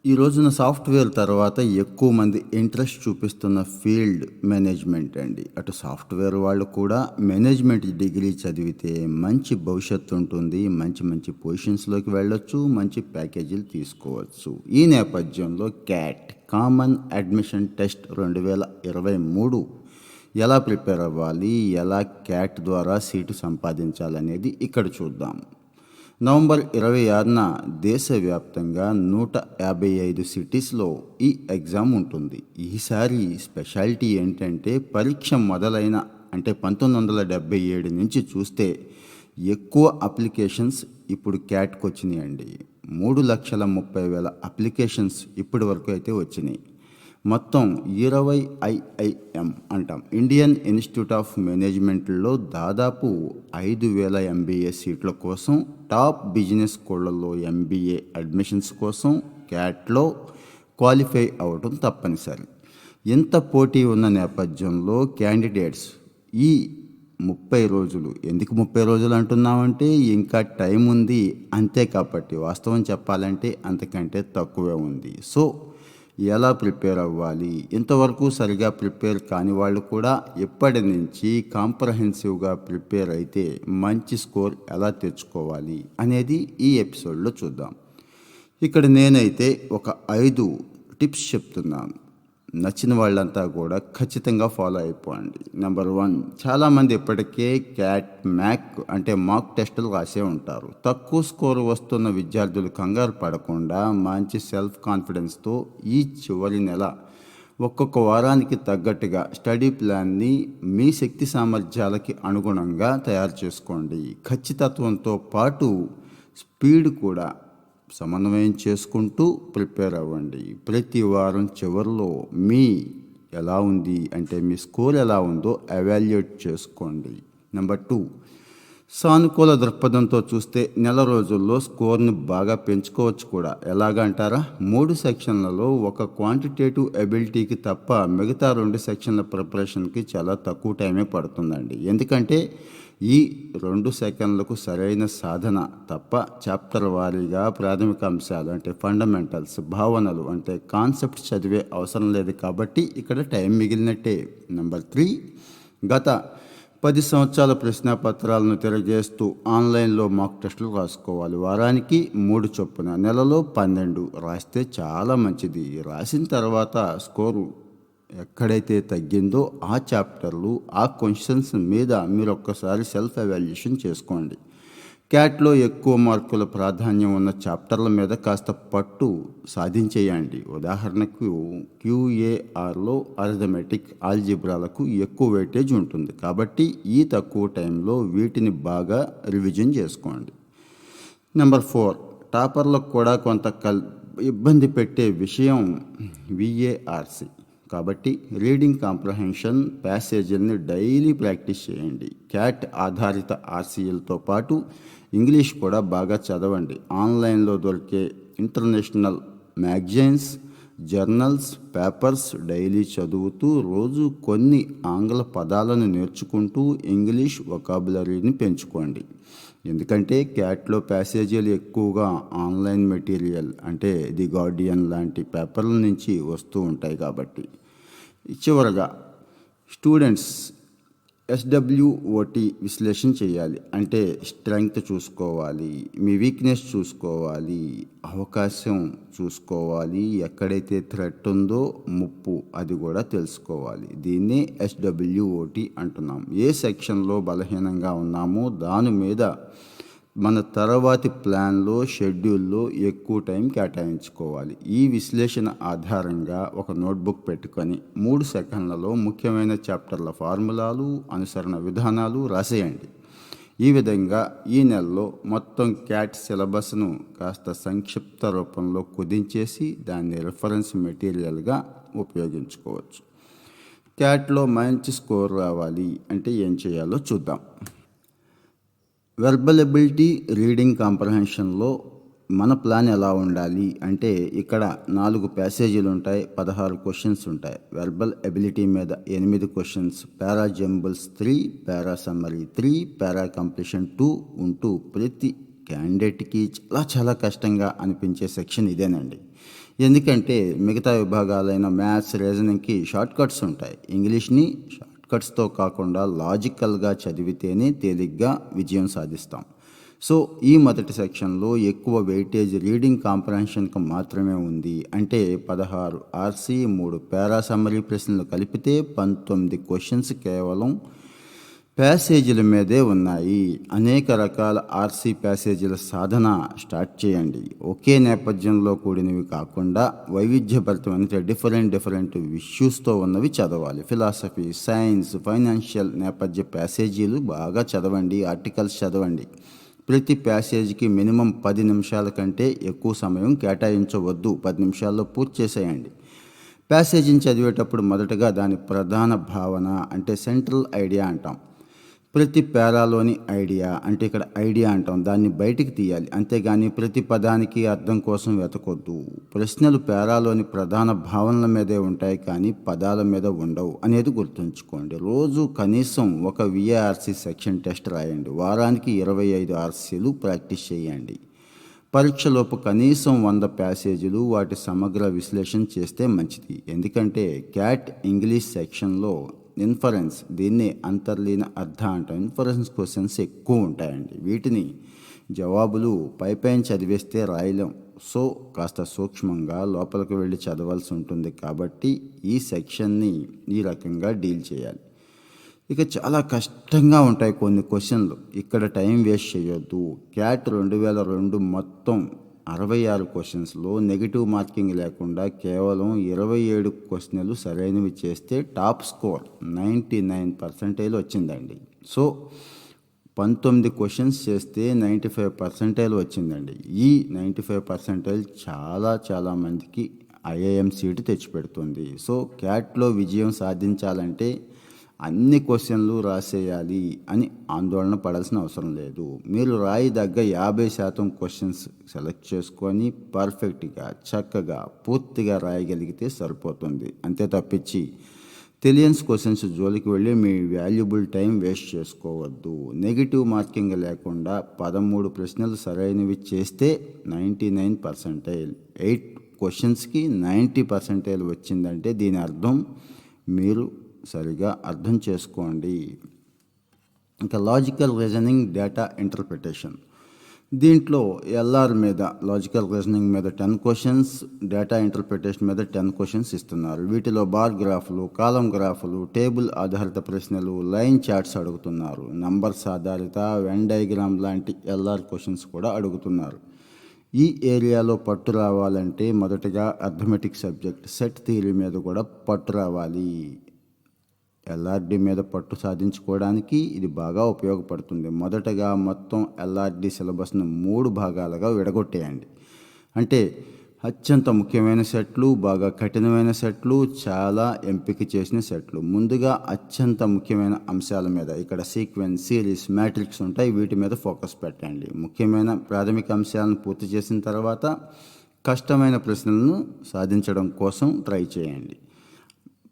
ఈ రోజున సాఫ్ట్‌వేర్ తర్వాత ఎక్కువ మంది ఇంట్రెస్ట్ చూపిస్తున్న ఫీల్డ్ మేనేజ్మెంట్ అండి. అటు సాఫ్ట్‌వేర్ వాళ్ళు కూడా మేనేజ్మెంట్ డిగ్రీ చదివితే మంచి భవిష్యత్తు ఉంటుంది. మంచి మంచి పొజిషన్స్‌లోకి వెళ్ళొచ్చు. మంచి ప్యాకేజీలు తీసుకోవచ్చు. ఈ నేపథ్యంలో క్యాట్ కామన్ అడ్మిషన్ టెస్ట్ 2023 ఎలా ప్రిపేర్ అవ్వాలి? ఎలా క్యాట్ ద్వారా సీటు సంపాదించాలనేది ఇక్కడ చూద్దాం. నవంబర్ 26న దేశవ్యాప్తంగా 155 సిటీస్లో ఈ ఎగ్జామ్ ఉంటుంది. ఈసారి స్పెషాలిటీ ఏంటంటే పరీక్ష మొదలైన అంటే 1977 నుంచి చూస్తే ఎక్కువ అప్లికేషన్స్ ఇప్పుడు క్యాట్కి వచ్చినాయండి. 3,30,000 అప్లికేషన్స్ ఇప్పటి వరకు అయితే వచ్చినాయి. మొత్తం 20 ఐఐఎం అంటాం, ఇండియన్ ఇన్స్టిట్యూట్ ఆఫ్ మేనేజ్మెంట్లో దాదాపు 5,000 ఎంబీఏ సీట్ల కోసం, టాప్ బిజినెస్ స్కూళ్ళల్లో ఎంబీఏ అడ్మిషన్స్ కోసం క్యాట్లో క్వాలిఫై అవ్వడం తప్పనిసరి. ఇంత పోటీ ఉన్న నేపథ్యంలో క్యాండిడేట్స్ ఈ 30 రోజులు, ఎందుకు 30 రోజులు అంటున్నామంటే ఇంకా టైం ఉంది అంతే, కాబట్టి వాస్తవం చెప్పాలంటే అంతకంటే తక్కువే ఉంది. సో ఎలా ప్రిపేర్ అవ్వాలి? ఇంతవరకు సరిగా ప్రిపేర్ కాని వాళ్ళు కూడా ఎప్పటి నుంచి కాంప్రహెన్సివ్గా ప్రిపేర్ అయితే మంచి స్కోర్ ఎలా తెచ్చుకోవాలి అనేది ఈ ఎపిసోడ్లో చూద్దాం. ఇక్కడ నేనైతే ఒక 5 టిప్స్ చెప్తున్నాను. నచ్చిన వాళ్ళంతా కూడా ఖచ్చితంగా ఫాలో అయిపోండి. నెంబర్ 1, చాలామంది ఇప్పటికే క్యాట్ మ్యాక్ అంటే మాక్ టెస్టులు రాసే ఉంటారు. తక్కువ స్కోర్ వస్తున్న విద్యార్థులు కంగారు పడకుండా మంచి సెల్ఫ్ కాన్ఫిడెన్స్తో ఈ చివరి నెల ఒక్కొక్క వారానికి తగ్గట్టుగా స్టడీ ప్లాన్ని మీ శక్తి సామర్థ్యాలకి అనుగుణంగా తయారు చేసుకోండి. ఖచ్చితత్వంతో పాటు స్పీడ్ కూడా సమన్వయం చేసుకుంటూ ప్రిపేర్ అవ్వండి. ప్రతి వారం చివరిలో మీ ఎలా ఉంది అంటే మీ స్కోర్ ఎలా ఉందో ఎవాల్యుయేట్ చేసుకోండి. నెంబర్ 2, సానుకూల దృక్పథంతో చూస్తే నెల రోజుల్లో స్కోర్ని బాగా పెంచుకోవచ్చు కూడా. ఎలాగంటారా? 3 సెక్షన్లలో ఒక క్వాంటిటేటివ్ ఎబిలిటీకి తప్ప మిగతా 2 సెక్షన్ల ప్రిపరేషన్కి చాలా తక్కువ టైమే పడుతుందండి. ఎందుకంటే ఈ 2 సెకండ్లకు సరైన సాధన తప్ప చాప్టర్ వారీగా ప్రాథమిక అంశాలు అంటే ఫండమెంటల్స్, భావనలు అంటే కాన్సెప్ట్స్ చదివే అవసరం లేదు, కాబట్టి ఇక్కడ టైం మిగిలినట్టే. నెంబర్ 3, గత 10 సంవత్సరాల ప్రశ్నాపత్రాలను తిరగేస్తూ ఆన్లైన్లో మాక్ టెస్టులు రాసుకోవాలి. వారానికి 3 చొప్పున నెలలో 12 రాస్తే చాలా మంచిది. రాసిన తర్వాత స్కోరు ఎక్కడైతే తగ్గిందో ఆ చాప్టర్లు, ఆ క్వశ్చన్స్ మీద మీరు ఒక్కసారి సెల్ఫ్ ఎవాల్యుయేషన్ చేసుకోండి. క్యాట్లో ఎక్కువ మార్కుల ప్రాధాన్యం ఉన్న చాప్టర్ల మీద కాస్త పట్టు సాధించేయండి. ఉదాహరణకు క్యూఏఆర్లో అరిథమెటిక్, ఆల్జిబ్రాలకు ఎక్కువ వెయిటేజ్ ఉంటుంది, కాబట్టి ఈ తక్కువ టైంలో వీటిని బాగా రివిజన్ చేసుకోండి. నెంబర్ 4, టాపర్లకు కూడా కొంత ఇబ్బంది పెట్టే విషయం విఏఆర్సి. కాబట్టి రీడింగ్ కాంప్రహెన్షన్ ప్యాసేజీని డైలీ ప్రాక్టీస్ చేయండి. క్యాట్ ఆధారిత ఆర్సీఎల్తో పాటు ఇంగ్లీష్ కూడా బాగా చదవండి. ఆన్లైన్లో దొరికే international magazines, journals, papers daily చదువుతూ రోజు కొన్ని ఆంగ్ల పదాలను నేర్చుకుంటూ ఇంగ్లీష్ వొకాబులరీని పెంచుకోండి. ఎందుకంటే క్యాట్లో ప్యాసేజీలు ఎక్కువగా ఆన్లైన్ మెటీరియల్ అంటే ది గార్డియన్ లాంటి పేపర్ల నుంచి వస్తూ ఉంటాయి కాబట్టి. చివరగా స్టూడెంట్స్ ఎస్డబ్ల్యూఓటి విశ్లేషణ చేయాలి. అంటే స్ట్రెంగ్త్ చూసుకోవాలి, మీ వీక్నెస్ చూసుకోవాలి, అవకాశం చూసుకోవాలి, ఎక్కడైతే థ్రెట్ ఉందో ముప్పు అది కూడా తెలుసుకోవాలి. దీన్నే ఎస్డబ్ల్యూఓటి అంటున్నాం. ఏ సెక్షన్లో బలహీనంగా ఉన్నామో దాని మీద మన తర్వాతి ప్లాన్లో, షెడ్యూల్లో ఎక్కువ టైం కేటాయించుకోవాలి. ఈ విశ్లేషణ ఆధారంగా ఒక నోట్బుక్ పెట్టుకొని 3 సెకండ్లలో ముఖ్యమైన చాప్టర్ల ఫార్ములాలు, అనుసరణ విధానాలు రాసేయండి. ఈ విధంగా ఈ నెలలో మొత్తం క్యాట్ సిలబస్ను కాస్త సంక్షిప్త రూపంలో కుదించేసి దాన్ని రిఫరెన్స్ మెటీరియల్గా ఉపయోగించుకోవచ్చు. క్యాట్లో మంచి స్కోర్ రావాలి అంటే ఏం చేయాలో చూద్దాం. వెర్బల్ ఎబిలిటీ, రీడింగ్ కాంప్రహెన్షన్లో మన ప్లాన్ ఎలా ఉండాలి అంటే ఇక్కడ 4 ప్యాసేజీలు ఉంటాయి, 16 క్వశ్చన్స్ ఉంటాయి. వెర్బల్ ఎబిలిటీ మీద 8 క్వశ్చన్స్, పారా జంబుల్స్ 3, పారా సమ్మరీ 3, పారా కంప్లీషన్ 2 ఉంటూ ప్రతి క్యాండిడేట్కి చాలా చాలా కష్టంగా అనిపించే సెక్షన్ ఇదేనండి. ఎందుకంటే మిగతా విభాగాలైన మ్యాథ్స్, రీజనింగ్‌కి షార్ట్ కట్స్ ఉంటాయి. ఇంగ్లీష్‌ని షార్ట్ కట్స్‌తో కాకుండా లాజికల్‌గా చదివితేనే తేలిగ్గా విజయం సాధిస్తాం. సో, ఈ మొదటి సెక్షన్‌లో ఎక్కువ వెయిటేజ్ రీడింగ్ కాంప్రహెన్షన్‌కి మాత్రమే ఉంది. అంటే 16 ఆర్‌సీ, 3 పారా సమ్మరీ ప్రశ్నలు కలిపితే 19 క్వెషన్స్ కేవలం ప్యాసేజీల మీదే ఉన్నాయి. అనేక రకాల ఆర్‌సీ ప్యాసేజీల సాధన స్టార్ట్ చేయండి. ఒకే నేపథ్యంలో కూడినవి కాకుండా వైవిధ్యభరితమైన డిఫరెంట్ ఇష్యూస్‌తో ఉన్నవి చదవాలి. ఫిలాసఫీ, సైన్స్, ఫైనాన్షియల్ నేపథ్య ప్యాసేజీలు బాగా చదవండి. ఆర్టికల్స్ చదవండి. ప్రతి ప్యాసేజీకి మినిమం 10 నిమిషాల కంటే ఎక్కువ సమయం కేటాయించవద్దు. 10 నిమిషాల్లో పూర్తి చేసేయండి. ప్యాసేజీని చదివేటప్పుడు మొదటగా దాని ప్రధాన భావన అంటే సెంట్రల్ ఐడియా అంటాం. ప్రతి పేరాలోని ఐడియా అంటే ఇక్కడ ఐడియా అంటాం, దాన్ని బయటికి తీయాలి. అంతేగాని ప్రతి పదానికి అర్థం కోసం వెతకొద్దు. ప్రశ్నలు పేరాలోని ప్రధాన భావనల మీదే ఉంటాయి కానీ పదాల మీద ఉండవు అనేది గుర్తుంచుకోండి. రోజు కనీసం ఒక విఏఆర్సీ సెక్షన్ టెస్ట్ రాయండి. వారానికి 25 ఆర్సీలు ప్రాక్టీస్ చేయండి. పరీక్షలోపు కనీసం 100 ప్యాసేజీలు వాటి సమగ్ర విశ్లేషణ చేస్తే మంచిది. ఎందుకంటే క్యాట్ ఇంగ్లీష్ సెక్షన్లో ఇన్ఫరెన్స్, దీన్ని అంతర్లీన అర్థ అంటాం. ఇన్ఫరెన్స్ క్వశ్చన్స్ ఎక్కువ ఉంటాయండి. వీటిని జవాబులు పైపైన చదివేస్తే రాయలేం. సో కాస్త సూక్ష్మంగా లోపలికి వెళ్ళి చదవాల్సి ఉంటుంది. కాబట్టి ఈ సెక్షన్ని ఈ రకంగా డీల్ చేయాలి. ఇక చాలా కష్టంగా ఉంటాయి కొన్ని క్వశ్చన్లు. ఇక్కడ టైం వేస్ట్ చేయొద్దు. క్యాట్ 2002 మొత్తం 66 క్వశ్చన్స్లో నెగిటివ్ మార్కింగ్ లేకుండా కేవలం 27 క్వశ్చన్లు సరైనవి చేస్తే టాప్ స్కోర్ 99% వచ్చిందండి. సో 19 క్వశ్చన్స్ చేస్తే 95% వచ్చిందండి. ఈ 95% చాలా మందికి ఐఐఎం సీటు తెచ్చిపెడుతుంది. సో క్యాట్లో విజయం సాధించాలంటే అన్ని క్వశ్చన్లు రాసేయాలి అని ఆందోళన పడాల్సిన అవసరం లేదు. మీరు రాయదగ్గ 50% క్వశ్చన్స్ సెలెక్ట్ చేసుకొని పర్ఫెక్ట్గా, చక్కగా, పూర్తిగా రాయగలిగితే సరిపోతుంది. అంతే తప్పించి తెలియని క్వశ్చన్స్ జోలికి వెళ్ళి మీ వాల్యుబుల్ టైం వేస్ట్ చేసుకోవద్దు. నెగిటివ్ మార్కింగ్ లేకుండా 13 ప్రశ్నలు సరైనవి చేస్తే 99%. 8 క్వశ్చన్స్కి 90% వచ్చిందంటే దీని అర్థం మీరు సరిగా అర్థం చేసుకోండి. ఇంకా లాజికల్ రీజనింగ్, డేటా ఇంటర్ప్రిటేషన్. దీంట్లో ఎల్ఆర్ మీద, లాజికల్ రీజనింగ్ మీద 10 క్వశ్చన్స్, డేటా ఇంటర్ప్రిటేషన్ మీద 10 క్వశ్చన్స్ ఇస్తున్నారు. వీటిలో బార్ గ్రాఫ్లు, కాలం గ్రాఫ్లు, టేబుల్ ఆధారిత ప్రశ్నలు, లైన్ చార్ట్స్ అడుగుతున్నారు. నంబర్స్ ఆధారిత వెన్ డయాగ్రామ్ లాంటి ఎల్ఆర్ క్వశ్చన్స్ కూడా అడుగుతున్నారు. ఈ ఏరియాలో పట్టు రావాలంటే మొదటగా అర్థమెటిక్ సబ్జెక్ట్, సెట్ థియరీ మీద కూడా పట్టు రావాలి. ఎల్ఆర్డి మీద పట్టు సాధించుకోవడానికి ఇది బాగా ఉపయోగపడుతుంది. మొదటగా మొత్తం ఎల్ఆర్డి సిలబస్ను 3 భాగాలుగా విడగొట్టేయండి. అంటే అత్యంత ముఖ్యమైన సెట్లు, బాగా కఠినమైన సెట్లు, చాలా ఎంపిక చేసిన సెట్లు. ముందుగా అత్యంత ముఖ్యమైన అంశాల మీద, ఇక్కడ సీక్వెన్స్, సిరీస్, మ్యాట్రిక్స్ ఉంటాయి. వీటి మీద ఫోకస్ పెట్టండి. ముఖ్యమైన ప్రాథమిక అంశాలను పూర్తి చేసిన తర్వాత కష్టమైన ప్రశ్నలను సాధించడం కోసం ట్రై చేయండి.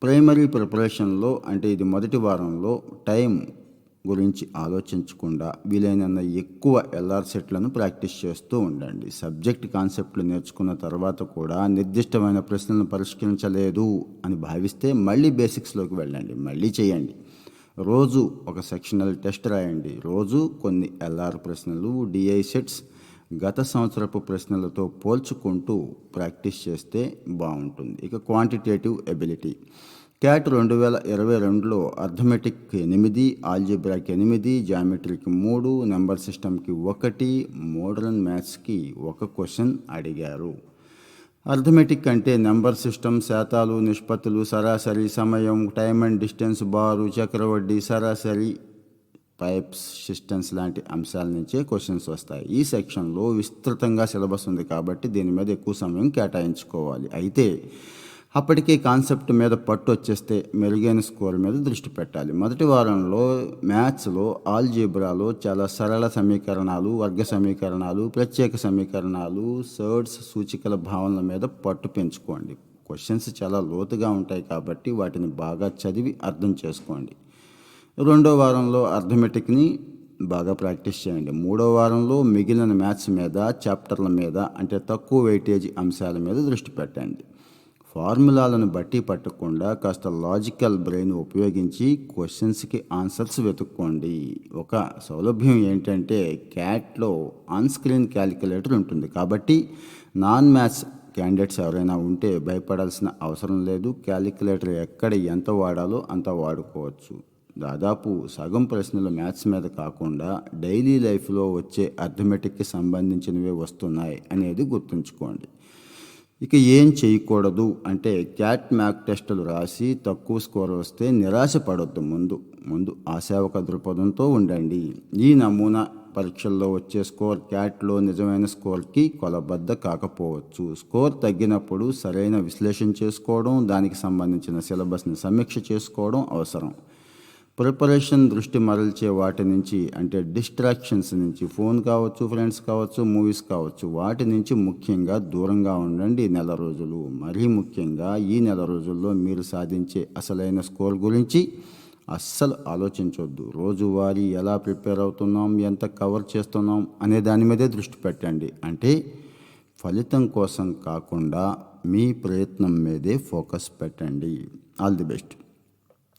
ప్రైమరీ ప్రిపరేషన్లో అంటే ఇది మొదటి వారంలో టైం గురించి ఆలోచించకుండా వీలైనంత ఎక్కువ ఎల్ఆర్ సెట్లను ప్రాక్టీస్ చేస్తూ ఉండండి. సబ్జెక్ట్ కాన్సెప్ట్లు నేర్చుకున్న తర్వాత కూడా నిర్దిష్టమైన ప్రశ్నలను పరిష్కరించలేదు అని భావిస్తే మళ్ళీ బేసిక్స్లోకి వెళ్ళండి, మళ్ళీ చేయండి. రోజు ఒక సెక్షనల్ టెస్ట్ రాయండి. రోజు కొన్ని ఎల్ఆర్ ప్రశ్నలు, డిఐ సెట్స్ గత సంవత్సరపు ప్రశ్నలతో పోల్చుకుంటూ ప్రాక్టీస్ చేస్తే బాగుంటుంది. ఇక క్వాంటిటేటివ్ ఎబిలిటీ. క్యాట్ 2022లో అర్థమెటిక్ 8, ఆల్జీబ్రాకి 8, జామెట్రీకి 3, నెంబర్ సిస్టమ్కి 1, మోడర్న్ మ్యాథ్స్కి 1 క్వశ్చన్ అడిగారు. అర్థమెటిక్ అంటే నెంబర్ సిస్టమ్, శాతాలు, నిష్పత్తులు, సరాసరి, సమయం, టైమ్ అండ్ డిస్టెన్స్, బారు, చక్రవడ్డీ, సరాసరి, టైప్స్, సిస్టమ్స్ లాంటి అంశాల నుంచే క్వశ్చన్స్ వస్తాయి. ఈ సెక్షన్లో విస్తృతంగా సిలబస్ ఉంది కాబట్టి దీని మీద ఎక్కువ సమయం కేటాయించుకోవాలి. అయితే అప్పటికే కాన్సెప్ట్ మీద పట్టు వచ్చేస్తే మెరుగైన స్కోర్ మీద దృష్టి పెట్టాలి. మొదటి వారంలో మ్యాథ్స్లో ఆల్జీబ్రాలో చాలా సరళ సమీకరణాలు, వర్గ సమీకరణాలు, ప్రత్యేక సమీకరణాలు, సర్డ్స్, సూచికల భావనల మీద పట్టు పెంచుకోండి. క్వశ్చన్స్ చాలా లోతుగా ఉంటాయి కాబట్టి వాటిని బాగా చదివి అర్థం చేసుకోండి. రెండో వారంలో అర్థమెటిక్ని బాగా ప్రాక్టీస్ చేయండి. 3వ వారంలో మిగిలిన మ్యాథ్స్ మీద, చాప్టర్ల మీద అంటే తక్కువ వెయిటేజ్ అంశాల మీద దృష్టి పెట్టండి. ఫార్ములాలను బట్టి పట్టకుండా కాస్త లాజికల్ బ్రెయిన్ ఉపయోగించి క్వశ్చన్స్కి ఆన్సర్స్ వెతుక్కోండి. ఒక సౌలభ్యం ఏంటంటే క్యాట్లో ఆన్ స్క్రీన్ క్యాలిక్యులేటర్ ఉంటుంది. కాబట్టి నాన్ మ్యాథ్స్ క్యాండిడేట్స్ ఎవరైనా ఉంటే భయపడాల్సిన అవసరం లేదు. క్యాలిక్యులేటర్ ఎక్కడ ఎంత వాడాలో అంత వాడుకోవచ్చు. దాదాపు సగం ప్రశ్నలు మ్యాథ్స్ మీద కాకుండా డైలీ లైఫ్లో వచ్చే అర్థమెటిక్కి సంబంధించినవే వస్తున్నాయి అనేది గుర్తుంచుకోండి. ఇక ఏం చేయకూడదు అంటే క్యాట్ మ్యాక్ టెస్టులు రాసి తక్కువ స్కోర్ వస్తే నిరాశపడొద్దు. ముందు ఆశావక దృక్పథంతో ఉండండి. ఈ నమూనా పరీక్షల్లో వచ్చే స్కోర్ క్యాట్లో నిజమైన స్కోర్కి కొలబద్ద కాకపోవచ్చు. స్కోర్ తగ్గినప్పుడు సరైన విశ్లేషణ చేసుకోవడం, దానికి సంబంధించిన సిలబస్ని సమీక్ష చేసుకోవడం అవసరం. ప్రిపరేషన్ దృష్టి మరల్చే వాటి నుంచి అంటే డిస్ట్రాక్షన్స్ నుంచి, ఫోన్ కావచ్చు, ఫ్రెండ్స్ కావచ్చు, మూవీస్ కావచ్చు, వాటి నుంచి ముఖ్యంగా దూరంగా ఉండండి ఈ నెల రోజులు. మరీ ముఖ్యంగా ఈ నెల రోజుల్లో మీరు సాధించే అసలైన స్కోర్ గురించి అస్సలు ఆలోచించొద్దు. రోజువారీ ఎలా ప్రిపేర్ అవుతున్నాం, ఎంత కవర్ చేస్తున్నాం అనే దాని మీదే దృష్టి పెట్టండి. అంటే ఫలితం కోసం కాకుండా మీ ప్రయత్నం మీదే ఫోకస్ పెట్టండి. All the best.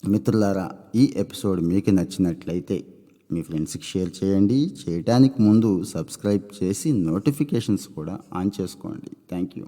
మిత్రులారా, ఈ ఎపిసోడ్ మీకు నచ్చినట్లయితే మీ ఫ్రెండ్స్కి షేర్ చేయండి. చేయడానికి ముందు సబ్స్క్రైబ్ చేసి నోటిఫికేషన్స్ కూడా ఆన్ చేసుకోండి. Thank you.